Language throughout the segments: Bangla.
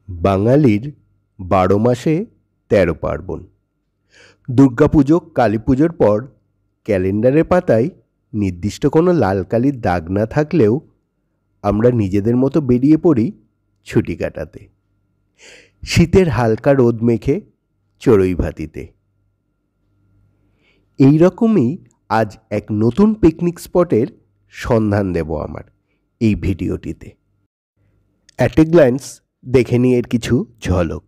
বাঙালির ১২ মাসে ১৩ পার্বণ। দুর্গাপুজো, কালী পুজোর পর ক্যালেন্ডারের পাতায় নির্দিষ্ট কোনো লাল কালির দাগ না থাকলেও আমরা নিজেদের মতো বেরিয়ে পড়ি ছুটি কাটাতে, শীতের হালকা রোদ মেখে চড়ুই ভাতিতে। এই রকমই আজ এক নতুন পিকনিক স্পটের সন্ধান দেব আমার এই ভিডিওটিতে। অ্যাট এ গ্ল্যান্স দেখে নিই এর কিছু ঝলক।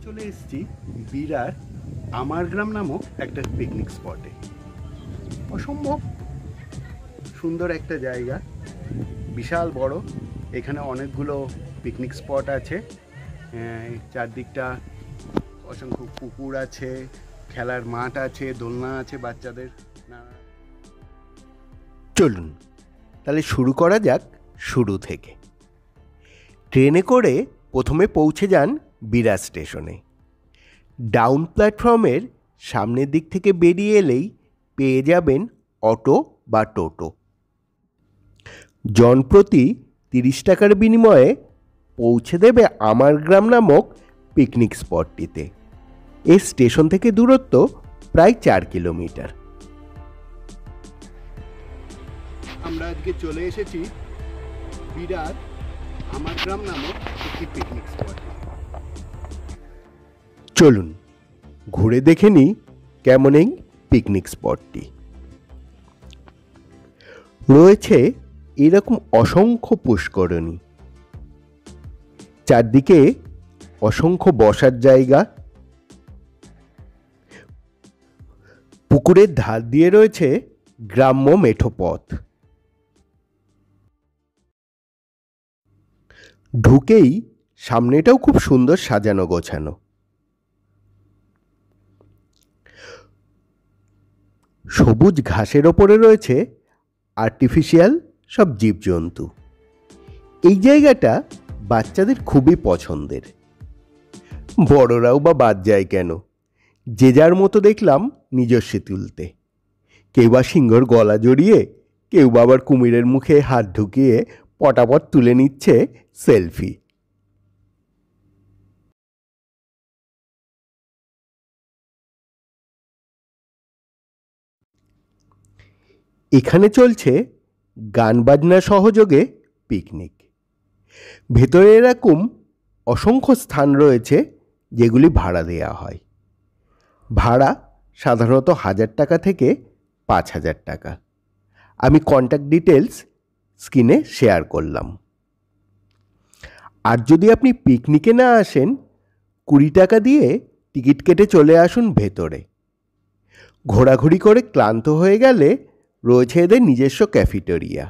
চলে এসেছি বিরার আমার গ্রাম নামক একটা পিকনিক স্পটে। অসম্ভব সুন্দর একটা জায়গা, বিশাল বড়। এখানে অনেকগুলো পিকনিক স্পট আছে, চারদিকটা অসংখ্য পুকুর আছে, খেলার মাঠ আছে, দোলনা আছে বাচ্চাদের। চলুন তাহলে শুরু করা যাক শুরু থেকে। ট্রেনে করে প্রথমে পৌঁছে যান বিরা স্টেশনে। ডাউন প্ল্যাটফর্মের সামনের দিক থেকে বেরিয়ে এলেই পেয়ে যাবেন অটো বা টোটো। জনপ্রতি ৩০ টাকার বিনিময়ে পৌঁছে দেবে আমার গ্রাম নামক পিকনিক স্পটটিতে। এই স্টেশন থেকে দূরত্ব প্রায় ৪ কিলোমিটার। আমরা আজকে চলে এসেছি বিরার আমার গ্রাম নামক একটি পিকনিক স্পট। চলুন ঘুরে দেখে নিই কেমন এই পিকনিক স্পটটি। রয়েছে এরকম অসংখ্য পুষ্করণী, চারদিকে অসংখ্য বসার জায়গা, পুকুরের ধার দিয়ে রয়েছে গ্রাম্য মেঠো পথ। ঢুকেই সামনেটাও খুব সুন্দর সাজানো গোছানো। সবুজ ঘাসের ওপরে রয়েছে আর্টিফিশিয়াল সব জীবজন্তু। এই জায়গাটা বাচ্চাদের খুবই পছন্দের, বড়রাও বা বাদ যায় কেন, যে যার মতো দেখলাম নিজস্ব তুলতে। কেউ বা সিংহর গলা জড়িয়ে, কেউ বা আবার কুমিরের মুখে হাত ঢুকিয়ে পটাপট তুলে নিচ্ছে সেলফি। এখানে চলছে গান বাজনা সহযোগে পিকনিক। ভেতরে এরকম অসংখ্য স্থান রয়েছে যেগুলি ভাড়া দেওয়া হয়। ভাড়া সাধারণত ১,০০০ টাকা থেকে ৫,০০০ টাকা। আমি কন্ট্যাক্ট ডিটেলস স্ক্রিনে শেয়ার করলাম। আর যদি আপনি পিকনিকে না আসেন, ২০ টাকা দিয়ে টিকিট কেটে চলে আসুন ভেতরে। ঘোরাঘুরি করে ক্লান্ত হয়ে গেলে রয়েছে এদের নিজস্ব ক্যাফেটেরিয়া।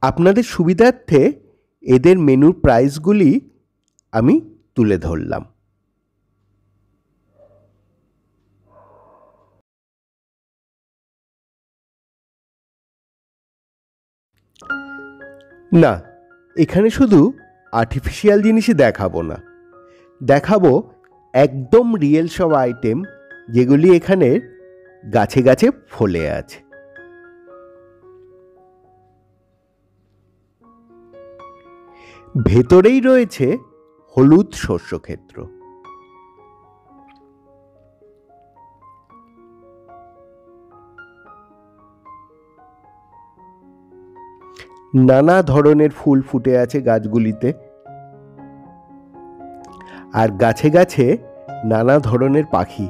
আপনাদের সুবিধার্থে এদের মেনুর প্রাইসগুলি আমি তুলে ধরলাম। না, এখানে শুধু আর্টিফিশিয়াল জিনিসই দেখাবো না, দেখাবো একদম রিয়েল সব আইটেম যেগুলি এখানে গাছে গাছে ফলে আছে। ভেতরেই রয়েছে হলুদ শস্যক্ষেত্র। নানা ধরনের ফুল ফুটে আছে গাছগুলিতে, আর গাছে গাছে নানা ধরনের পাখি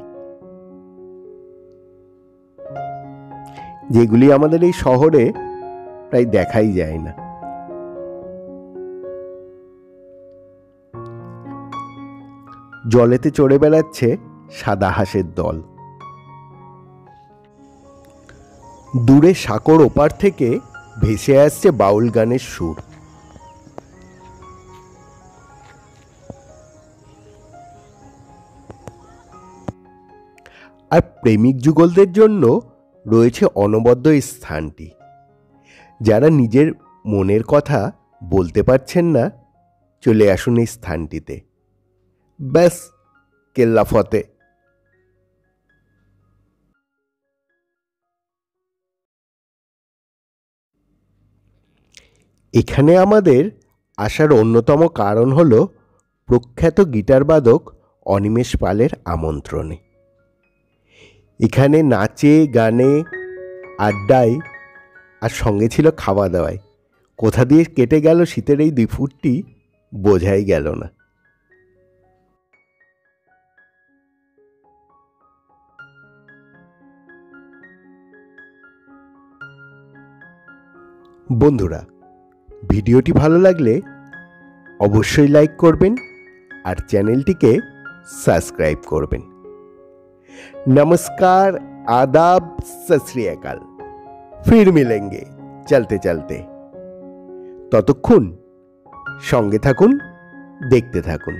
যেগুলি আমাদের এই শহরে প্রায় দেখাই যায় না। জলেতে চড়ে বেড়াচ্ছে সাদা হাঁসের দল। দূরে সাঁকোর ওপার থেকে ভেসে আসছে বাউল গানের সুর। আর প্রেমিক যুগলদের জন্য রয়েছে অনবদ্য এই স্থানটি। যারা নিজের মনের কথা বলতে পারছেন না, চলে আসুন এই স্থানটিতে। ব্যাস, কেল্লা ফতে। এখানে আমাদের আসার অন্যতম কারণ হল প্রখ্যাত গিটারবাদক অনিমেষ পালের আমন্ত্রণে। এখানে নাচে, গানে, আড্ডায় আর সঙ্গে ছিল খাওয়া দাওয়ায় কোথা দিয়ে কেটে গেল শীতের এই 2 ফুটটি বোঝাই গেল না। বন্ধুরা, ভিডিওটি ভালো লাগলে অবশ্যই লাইক করবেন আর চ্যানেলটিকে সাবস্ক্রাইব করবেন। নমস্कार, आदाब, सत श्री अकाल। फिर मिलेंगे चलते चलते। ততক্ষণ সঙ্গে থাকুন, দেখতে থাকুন।